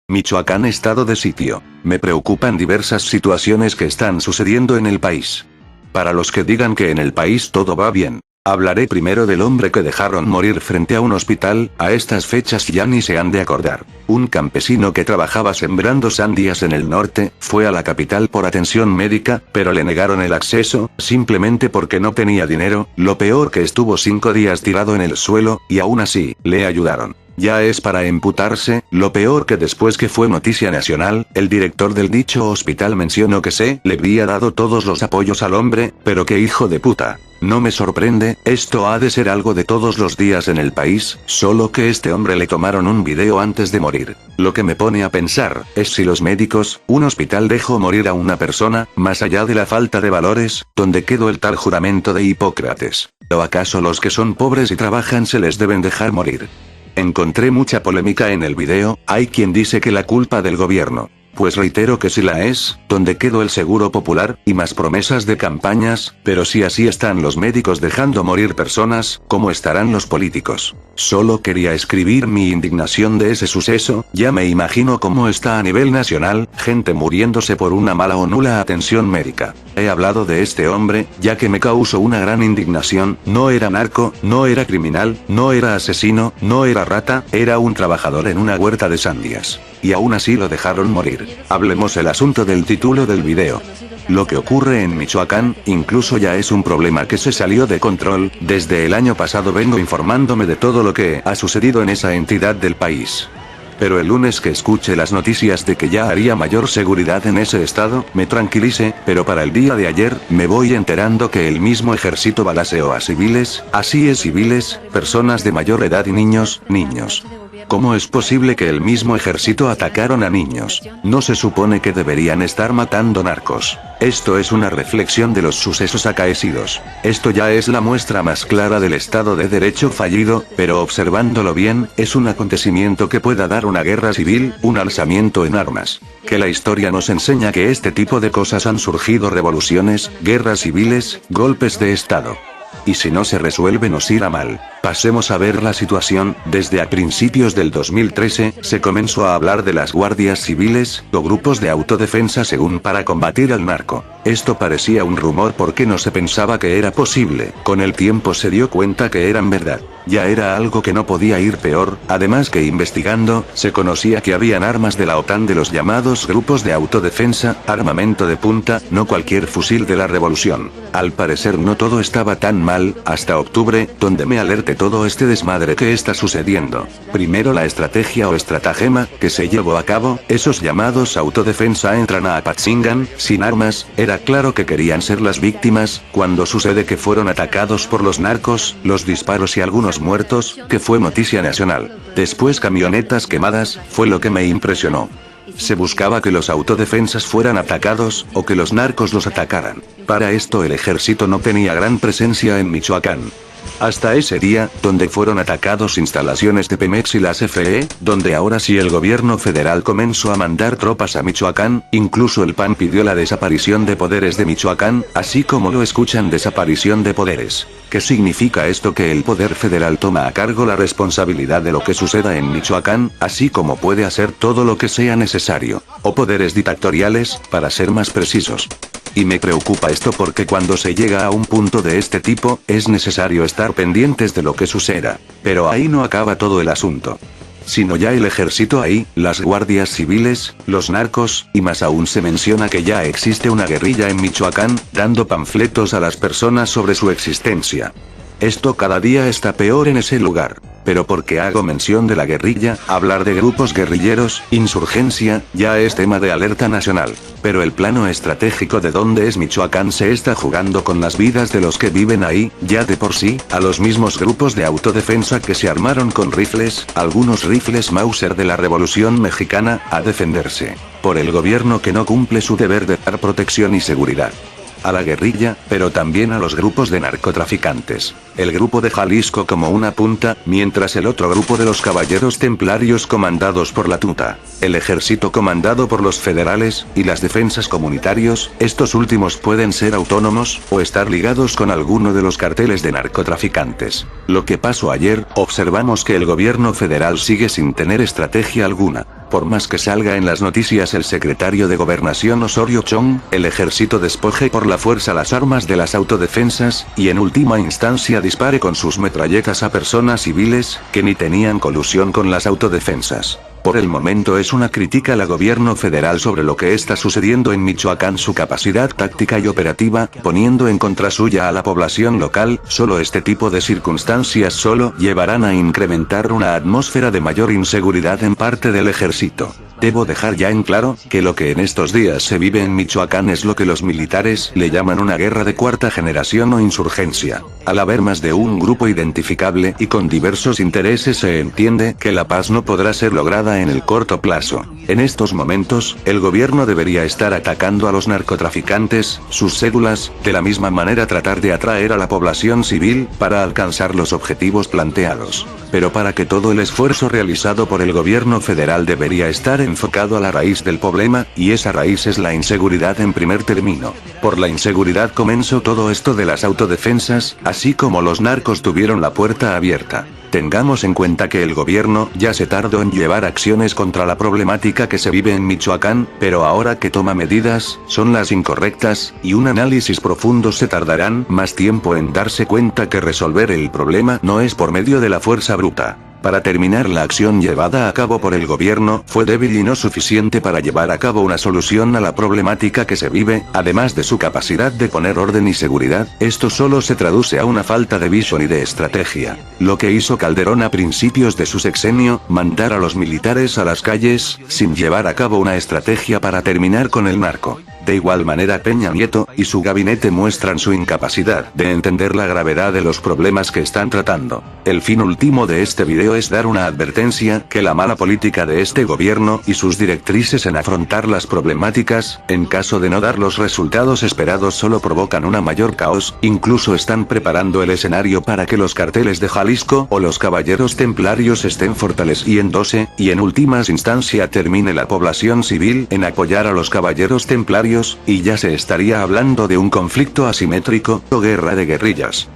Michoacán, estado de sitio. Me preocupan diversas situaciones que están sucediendo en el país. Para los que digan que en el país todo va bien, hablaré primero del hombre que dejaron morir frente a un hospital. A estas fechas ya ni se han de acordar. Un campesino que trabajaba sembrando sandías en el norte, fue a la capital por atención médica, pero le negaron el acceso, simplemente porque no tenía dinero. Lo peor, que estuvo 5 días tirado en el suelo, y aún así, le ayudaron. Ya es para emputarse. Lo peor, que después que fue noticia nacional, el director del dicho hospital mencionó que se le había dado todos los apoyos al hombre, pero qué hijo de puta. No me sorprende, esto ha de ser algo de todos los días en el país, solo que este hombre le tomaron un video antes de morir. Lo que me pone a pensar, es si los médicos, un hospital dejó morir a una persona, más allá de la falta de valores, ¿dónde quedó el tal juramento de Hipócrates? ¿O acaso los que son pobres y trabajan se les deben dejar morir? Encontré mucha polémica en el video. Hay quien dice que la culpa del gobierno. Pues reitero que sí la es. ¿Dónde quedó el seguro popular, y más promesas de campañas? Pero si así están los médicos dejando morir personas, ¿cómo estarán los políticos? Solo quería escribir mi indignación de ese suceso. Ya me imagino cómo está a nivel nacional, gente muriéndose por una mala o nula atención médica. He hablado de este hombre, ya que me causó una gran indignación. No era narco, no era criminal, no era asesino, no era rata, era un trabajador en una huerta de sandías. Y aún así lo dejaron morir. Hablemos el asunto del título del video. Lo que ocurre en Michoacán, incluso ya es un problema que se salió de control. Desde el año pasado vengo informándome de todo lo que ha sucedido en esa entidad del país. Pero el lunes que escuche las noticias de que ya haría mayor seguridad en ese estado, me tranquilice, pero para el día de ayer, me voy enterando que el mismo ejército balaceó a civiles, así es, civiles, personas de mayor edad y niños. ¿Cómo es posible que el mismo ejército atacaron a niños? ¿No se supone que deberían estar matando narcos? Esto es una reflexión de los sucesos acaecidos. Esto ya es la muestra más clara del Estado de Derecho fallido, pero observándolo bien, es un acontecimiento que pueda dar una guerra civil, un alzamiento en armas. Que la historia nos enseña que este tipo de cosas han surgido: revoluciones, guerras civiles, golpes de Estado. Y si no se resuelve nos irá mal. Pasemos a ver la situación. Desde a principios del 2013, se comenzó a hablar de las guardias civiles, o grupos de autodefensa según para combatir al narco. Esto parecía un rumor porque no se pensaba que era posible. Con el tiempo se dio cuenta que eran verdad. Ya era algo que no podía ir peor, además que investigando, se conocía que habían armas de la OTAN, de los llamados grupos de autodefensa, armamento de punta, no cualquier fusil de la revolución. Al parecer no todo estaba tan mal, hasta octubre, donde me alerté todo este desmadre que está sucediendo. Primero la estrategia o estratagema, que se llevó a cabo, esos llamados autodefensa entran a Apatzingán, sin armas, era claro que querían ser las víctimas. Cuando sucede que fueron atacados por los narcos, los disparos y algunos muertos, que fue noticia nacional. Después camionetas quemadas, fue lo que me impresionó. Se buscaba que los autodefensas fueran atacados, o que los narcos los atacaran. Para esto el ejército no tenía gran presencia en Michoacán. Hasta ese día, donde fueron atacados instalaciones de Pemex y la CFE, donde ahora sí el gobierno federal comenzó a mandar tropas a Michoacán. Incluso el PAN pidió la desaparición de poderes de Michoacán, así como lo escuchan, desaparición de poderes. ¿Qué significa esto? Que el poder federal toma a cargo la responsabilidad de lo que suceda en Michoacán, así como puede hacer todo lo que sea necesario. O poderes dictatoriales, para ser más precisos. Y me preocupa esto porque cuando se llega a un punto de este tipo, es necesario estar pendientes de lo que suceda. Pero ahí no acaba todo el asunto. Sino ya el ejército ahí, las guardias civiles, los narcos, y más aún se menciona que ya existe una guerrilla en Michoacán, dando panfletos a las personas sobre su existencia. Esto cada día está peor en ese lugar. Pero porque hago mención de la guerrilla, hablar de grupos guerrilleros, insurgencia, ya es tema de alerta nacional. Pero el plano estratégico de donde es Michoacán se está jugando con las vidas de los que viven ahí, ya de por sí, a los mismos grupos de autodefensa que se armaron con rifles, algunos rifles Mauser de la Revolución Mexicana, a defenderse. Por el gobierno que no cumple su deber de dar protección y seguridad. A la guerrilla, pero también a los grupos de narcotraficantes. El grupo de Jalisco como una punta, mientras el otro grupo de los caballeros templarios comandados por la Tuta, el ejército comandado por los federales, y las defensas comunitarios. Estos últimos pueden ser autónomos, o estar ligados con alguno de los carteles de narcotraficantes. Lo que pasó ayer, observamos que el gobierno federal sigue sin tener estrategia alguna. por más que salga en las noticias el secretario de Gobernación Osorio Chong, el ejército despoje por la fuerza las armas de las autodefensas, y en última instancia dispare con sus metralletas a personas civiles, que ni tenían colusión con las autodefensas. Por el momento es una crítica al gobierno federal sobre lo que está sucediendo en Michoacán, su capacidad táctica y operativa, poniendo en contra suya a la población local. Solo este tipo de circunstancias solo llevarán a incrementar una atmósfera de mayor inseguridad en parte del ejército. Debo dejar ya en claro, que lo que en estos días se vive en Michoacán es lo que los militares le llaman una guerra de cuarta generación o insurgencia. Al haber más de un grupo identificable y con diversos intereses, se entiende que la paz no podrá ser lograda en el corto plazo. En estos momentos, el gobierno debería estar atacando a los narcotraficantes, sus cédulas, de la misma manera tratar de atraer a la población civil, para alcanzar los objetivos planteados. Pero para que todo el esfuerzo realizado por el gobierno federal debería estar enfocado a la raíz del problema, y esa raíz es la inseguridad en primer término. Por la inseguridad comenzó todo esto de las autodefensas, así como los narcos tuvieron la puerta abierta. Tengamos en cuenta que el gobierno ya se tardó en llevar acciones contra la problemática que se vive en Michoacán, pero ahora que toma medidas, son las incorrectas, y un análisis profundo se tardarán más tiempo en darse cuenta que resolver el problema no es por medio de la fuerza bruta. Para terminar, la acción llevada a cabo por el gobierno fue débil y no suficiente para llevar a cabo una solución a la problemática que se vive. Además de su capacidad de poner orden y seguridad, esto solo se traduce a una falta de visión y de estrategia. Lo que hizo Calderón a principios de su sexenio, mandar a los militares a las calles, sin llevar a cabo una estrategia para terminar con el narco. De igual manera, Peña Nieto y su gabinete muestran su incapacidad de entender la gravedad de los problemas que están tratando. El fin último de este video es dar una advertencia, que la mala política de este gobierno y sus directrices en afrontar las problemáticas, en caso de no dar los resultados esperados, solo provocan una mayor caos. Incluso están preparando el escenario para que los carteles de Jalisco o los caballeros templarios estén fortaleciéndose, y en últimas instancias termine la población civil en apoyar a los caballeros templarios, y ya se estaría hablando de un conflicto asimétrico, o guerra de guerrillas.